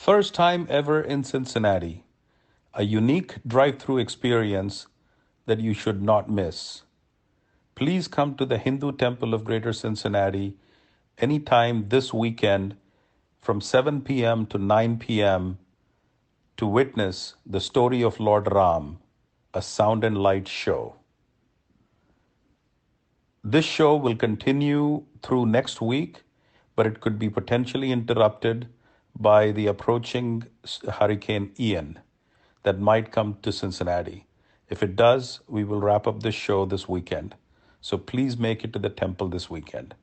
First time ever in Cincinnati, a unique drive-through experience that you should not miss. Please come to the Hindu Temple of Greater Cincinnati anytime this weekend from 7 p.m. to 9 p.m. to witness the story of Lord Ram, a sound and light show. This show will continue through next week, but it could be potentially interrupted by the approaching Hurricane Ian that might come to Cincinnati. If it does, we will wrap up this show this weekend. So please make it to the temple this weekend.